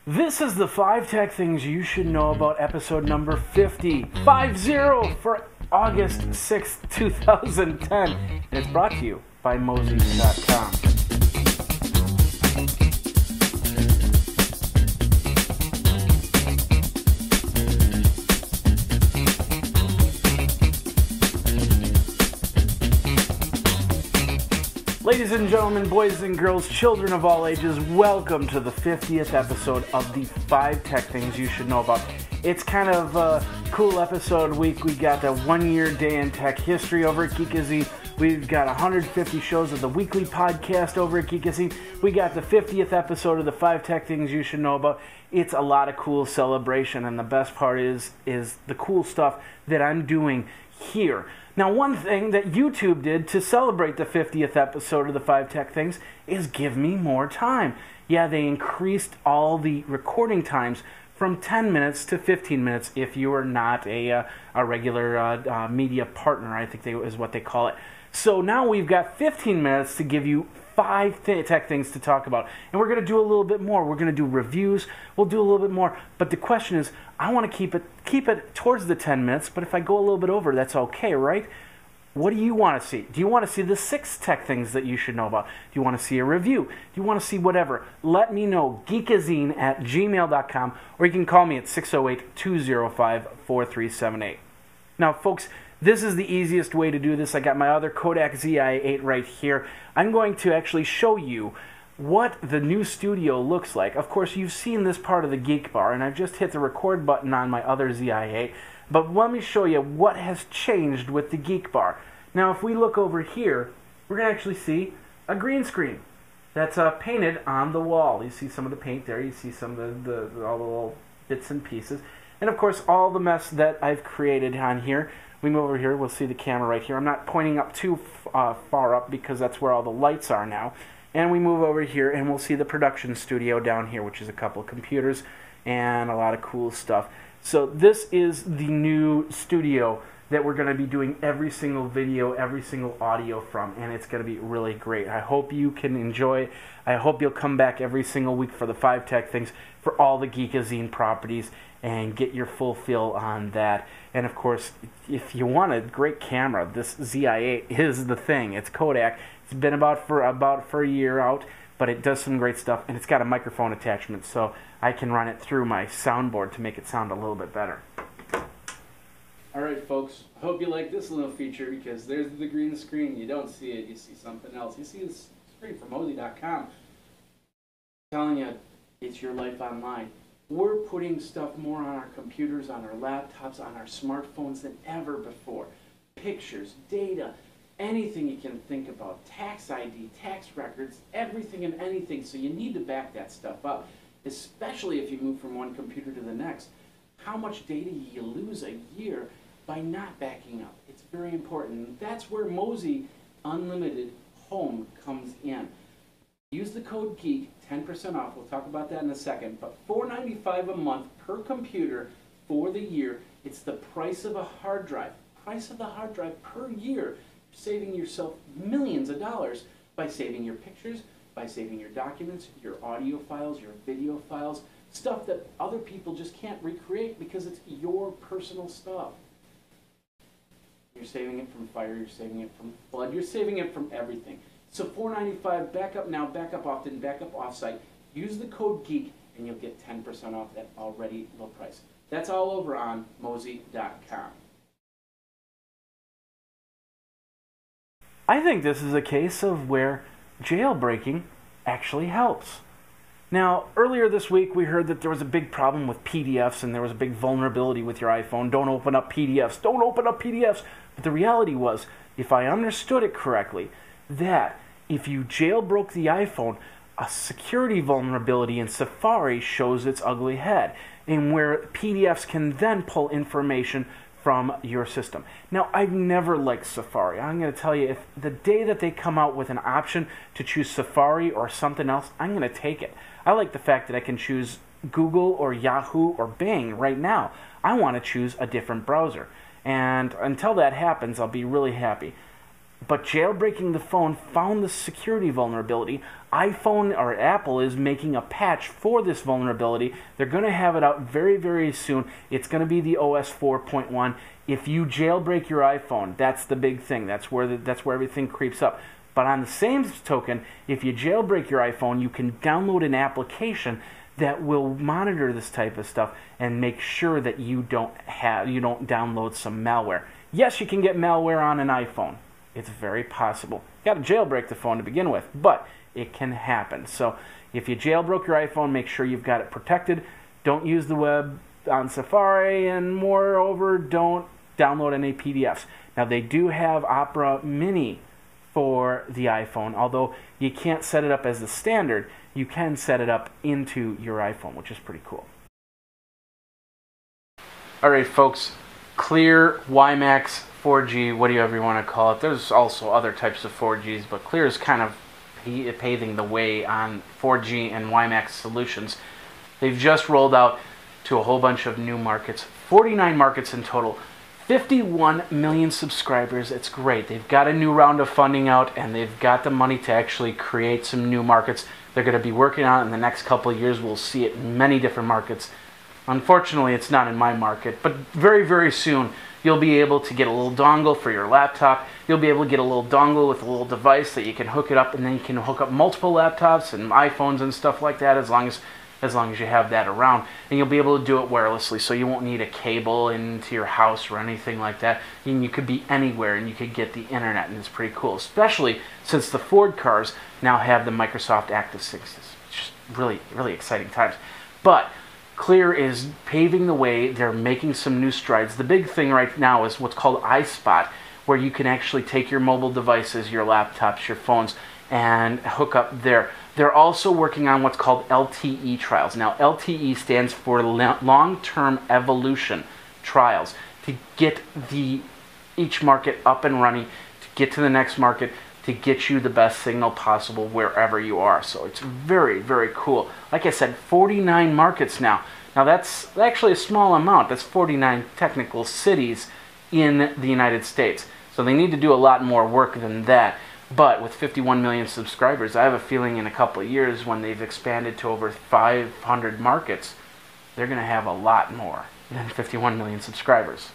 This is the 5 tech things you should know about episode number 50, 50 for August 6th, 2010. And it's brought to you by Mosey.com. Ladies and gentlemen, boys and girls, children of all ages, welcome to the 50th episode of the 5 tech things you should know about. It's kind of a cool episode week. We got a 1-year day in tech history over at Geekazine. We've got 150 shows of the weekly podcast over at Geekazine. We got the 50th episode of the 5 tech things you should know about. It's a lot of cool celebration, and the best part is the cool stuff that I'm doing here. Now, one thing that YouTube did to celebrate the 50th episode of the 5 Tech Things is give me more time. Yeah, they increased all the recording times from 10 minutes to 15 minutes if you are not a regular media partner, I think is what they call it. So now we've got 15 minutes to give you 5 tech things to talk about. And we're going to do a little bit more. We're going to do reviews. We'll do a little bit more. But the question is, I want to keep it towards the 10 minutes, but if I go a little bit over, that's okay, right? What do you want to see? Do you want to see the 6 tech things that you should know about? Do you want to see a review? Do you want to see whatever? Let me know. Geekazine@gmail.com, or you can call me at 608-205-4378. Now, folks, this is the easiest way to do this. I got my other Kodak ZI-8 right here. I'm going to actually show you what the new studio looks like. Of course, you've seen this part of the Geek Bar, and I've just hit the record button on my other ZI-8. But let me show you what has changed with the Geek Bar. Now, if we look over here, we're going to actually see a green screen that's painted on the wall. You see some of the paint there. You see some of all the little bits and pieces. And, of course, all the mess that I've created on here. We move over here, we'll see the camera right here. I'm not pointing up too far up because that's where all the lights are now. And we move over here and we'll see the production studio down here, which is a couple of computers and a lot of cool stuff. So this is the new studio that we're going to be doing every single video, every single audio from, and it's going to be really great. I hope you can enjoy. I hope you'll come back every single week for the 5 tech things for all the Geekazine properties and get your full feel on that. And of course, if you want a great camera, this ZI-8 is the thing. It's Kodak. It's been about for a year out, but it does some great stuff, and it's got a microphone attachment, so I can run it through my soundboard to make it sound a little bit better. Alright, folks, I hope you like this little feature, because there's the green screen. You don't see it, you see something else. You see the screen from Mosey.com. I'm telling you, it's your life online. We're putting stuff more on our computers, on our laptops, on our smartphones than ever before. Pictures, data, anything you can think about, tax ID, tax records, everything and anything. So you need to back that stuff up, especially if you move from one computer to the next. How much data you lose a year by not backing up. It's very important. That's where Mosey Unlimited Home comes in. Use the code GEEK, 10% off. We'll talk about that in a second. But $4.95 a month per computer for the year. It's the price of a hard drive. Price of the hard drive per year. Saving yourself millions of dollars by saving your pictures, by saving your documents, your audio files, your video files, stuff that other people just can't recreate because it's your personal stuff. You're saving it from fire, you're saving it from flood, you're saving it from everything. So $4.95, backup now, backup often, backup offsite. Use the code GEEK and you'll get 10% off that already low price. That's all over on Mosey.com. I think this is a case of where jailbreaking actually helps. Now, earlier this week we heard that there was a big problem with PDFs and there was a big vulnerability with your iPhone. Don't open up PDFs. Don't open up PDFs. But the reality was, if I understood it correctly, that if you jailbroke the iPhone, a security vulnerability in Safari shows its ugly head, and where PDFs can then pull information from your system. Now, I've never liked Safari. I'm going to tell you, if the day that they come out with an option to choose Safari or something else, I'm going to take it. I like the fact that I can choose Google or Yahoo or Bing right now. I want to choose a different browser. And until that happens, I'll be really happy. but jailbreaking the phone found the security vulnerability. iPhone or Apple is making a patch for this vulnerability. They're going to have it out very, very soon. It's going to be the OS 4.1. If you jailbreak your iPhone, that's the big thing. That's where everything creeps up. But on the same token, if you jailbreak your iPhone, you can download an application that will monitor this type of stuff and make sure that you don't download some malware. Yes, you can get malware on an iPhone. It's very possible. You got to jailbreak the phone to begin with, but it can happen. So if you jailbroke your iPhone, make sure you've got it protected. Don't use the web on Safari, and moreover, don't download any PDFs. Now, they do have Opera Mini for the iPhone, although you can't set it up as the standard. You can set it up into your iPhone, which is pretty cool. All right, folks, Clear, WiMax, 4G, whatever you want to call it. There's also other types of 4Gs, but Clear is kind of paving the way on 4G and WiMax solutions. They've just rolled out to a whole bunch of new markets, 49 markets in total, 51 million subscribers. It's great. They've got a new round of funding out, and they've got the money to actually create some new markets. They're going to be working on it in the next couple of years. We'll see it in many different markets. Unfortunately, it's not in my market, but very, very soon you'll be able to get a little dongle for your laptop. You'll be able to get a little dongle with a little device that you can hook it up, and then you can hook up multiple laptops and iPhones and stuff like that as long as you have that around. And you'll be able to do it wirelessly, so you won't need a cable into your house or anything like that. And you could be anywhere and you could get the internet, and it's pretty cool, especially since the Ford cars now have the Microsoft Active Sync. It's just really, really exciting times. But Clear is paving the way. They're making some new strides. The big thing right now is what's called iSpot, where you can actually take your mobile devices, your laptops, your phones, and hook up there. They're also working on what's called LTE trials. Now, LTE stands for long-term evolution trials, to get each market up and running, to get to the next market, to get you the best signal possible wherever you are. So it's very, very cool. Like I said, 49 markets now. Now that's actually a small amount. That's 49 technical cities in the United States. So they need to do a lot more work than that. But with 51 million subscribers, I have a feeling in a couple of years, when they've expanded to over 500 markets, they're going to have a lot more than 51 million subscribers.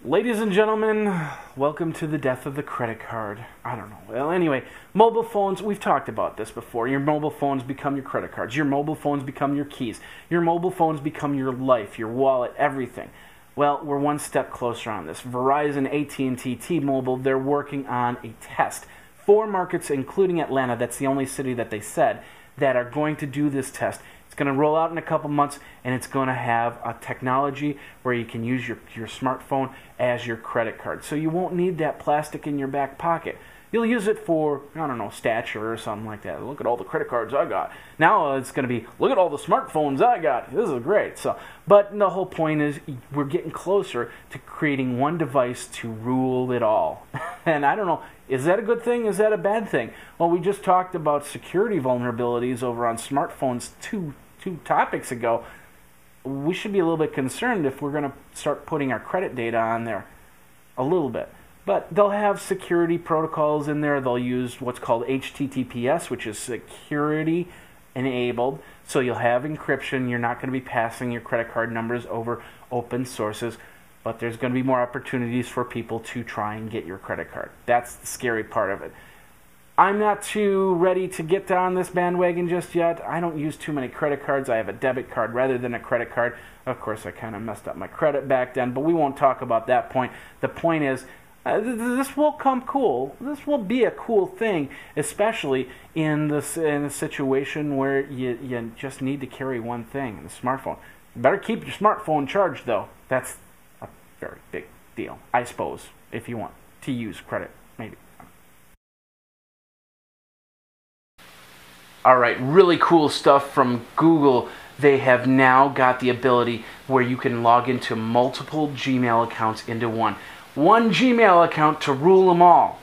Ladies and gentlemen, welcome to the death of the credit card. I don't know. Well, anyway, mobile phones, we've talked about this before. Your mobile phones become your credit cards. Your mobile phones become your keys. Your mobile phones become your life, your wallet, everything. Well, we're one step closer on this. Verizon, AT&T, T-Mobile, they're working on a test. 4 markets, including Atlanta, that's the only city that they said, that are going to do this test. It's going to roll out in a couple months, and it's going to have a technology where you can use your smartphone as your credit card. So you won't need that plastic in your back pocket. You'll use it for, I don't know, stature or something like that. Look at all the credit cards I got. Now it's going to be, look at all the smartphones I got. This is great. But the whole point is, we're getting closer to creating one device to rule it all. And I don't know, is that a good thing? Is that a bad thing? Well, we just talked about security vulnerabilities over on smartphones two topics ago. We should be a little bit concerned if we're going to start putting our credit data on there a little bit. But they'll have security protocols in there. They'll use what's called HTTPS, which is security enabled. So you'll have encryption. You're not going to be passing your credit card numbers over open sources. But there's going to be more opportunities for people to try and get your credit card. That's the scary part of it. I'm not too ready to get on this bandwagon just yet. I don't use too many credit cards. I have a debit card rather than a credit card. Of course, I kind of messed up my credit back then, but we won't talk about that point. The point is, this will come cool. This will be a cool thing, especially in a situation where you just need to carry one thing, the smartphone. You better keep your smartphone charged, though. That's a very big deal, I suppose, if you want to use credit, maybe. All right, really cool stuff from Google. They have now got the ability where you can log into multiple Gmail accounts into one. One Gmail account to rule them all.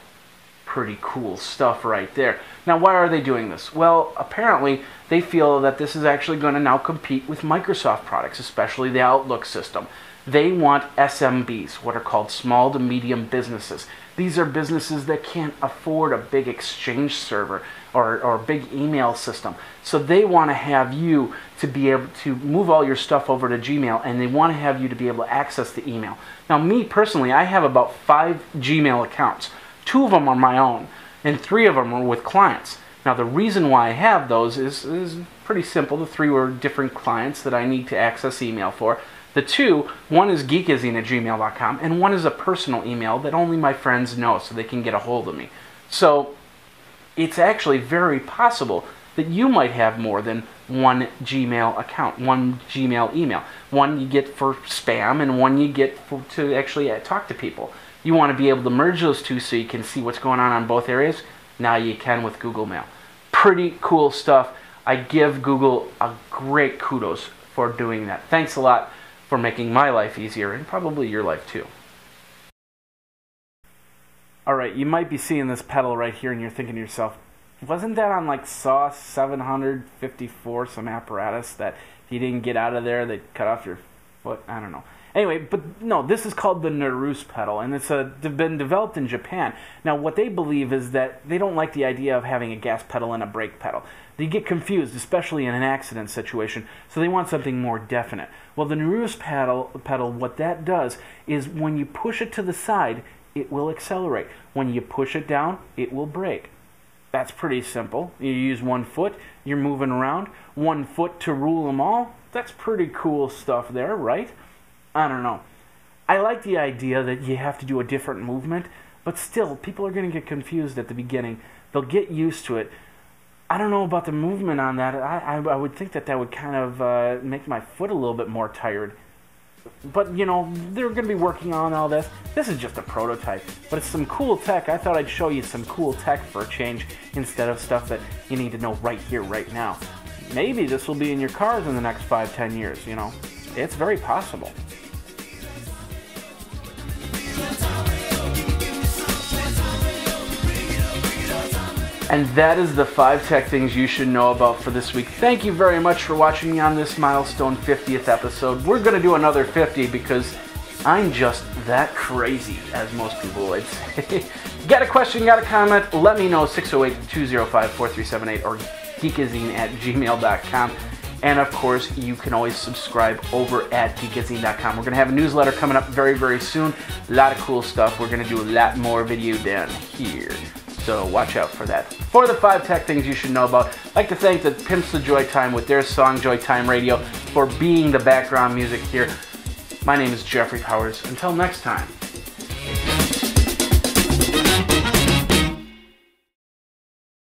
Pretty cool stuff right there. Now, why are they doing this? Well, apparently they feel that this is actually going to now compete with Microsoft products, especially the Outlook system. They want SMBs, what are called small to medium businesses. These are businesses that can't afford a big exchange server or a big email system. So they want to have you to be able to move all your stuff over to Gmail, and they want to have you to be able to access the email. Now, me personally, I have about 5 Gmail accounts. 2 of them are my own, and 3 of them are with clients. Now, the reason why I have those is pretty simple. The 3 were different clients that I need to access email for. The 2, one is geekazine@gmail.com, and one is a personal email that only my friends know so they can get a hold of me. So it's actually very possible that you might have more than one Gmail account, one Gmail email. One you get for spam and one you get to actually talk to people. You want to be able to merge those 2 so you can see what's going on both areas. Now you can with Google Mail. Pretty cool stuff. I give Google a great kudos for doing that. Thanks a lot for making my life easier, and probably your life too. Alright, you might be seeing this pedal right here and you're thinking to yourself, wasn't that on like SAW 754, some apparatus that if you didn't get out of there, they'd cut off your foot? I don't know. Anyway, but no, this is called the Narus Pedal, and it's been developed in Japan. Now, what they believe is that they don't like the idea of having a gas pedal and a brake pedal. They get confused, especially in an accident situation, so they want something more definite. Well, the Narus pedal, what that does is when you push it to the side, it will accelerate. When you push it down, it will brake. That's pretty simple. You use 1 foot, you're moving around, 1 foot to rule them all. That's pretty cool stuff there, right? I don't know. I like the idea that you have to do a different movement, but still, people are going to get confused at the beginning. They'll get used to it. I don't know about the movement on that. I would think that would kind of make my foot a little bit more tired. But, you know, they're going to be working on all this. This is just a prototype, but it's some cool tech. I thought I'd show you some cool tech for a change instead of stuff that you need to know right here, right now. Maybe this will be in your cars in the next 5-10 years, you know. It's very possible. And that is the 5 tech things you should know about for this week. Thank you very much for watching me on this milestone 50th episode. We're going to do another 50 because I'm just that crazy, as most people would say. Got a question, got a comment, let me know, 608-205-4378 or geekazine@gmail.com. And of course, you can always subscribe over at geekazine.com. We're going to have a newsletter coming up very, very soon. A lot of cool stuff. We're going to do a lot more video down here. So watch out for that. For the 5 tech things you should know about, I'd like to thank the Pimps the Joy Time with their song Joy Time Radio for being the background music here. My name is Jeffrey Powers. Until next time.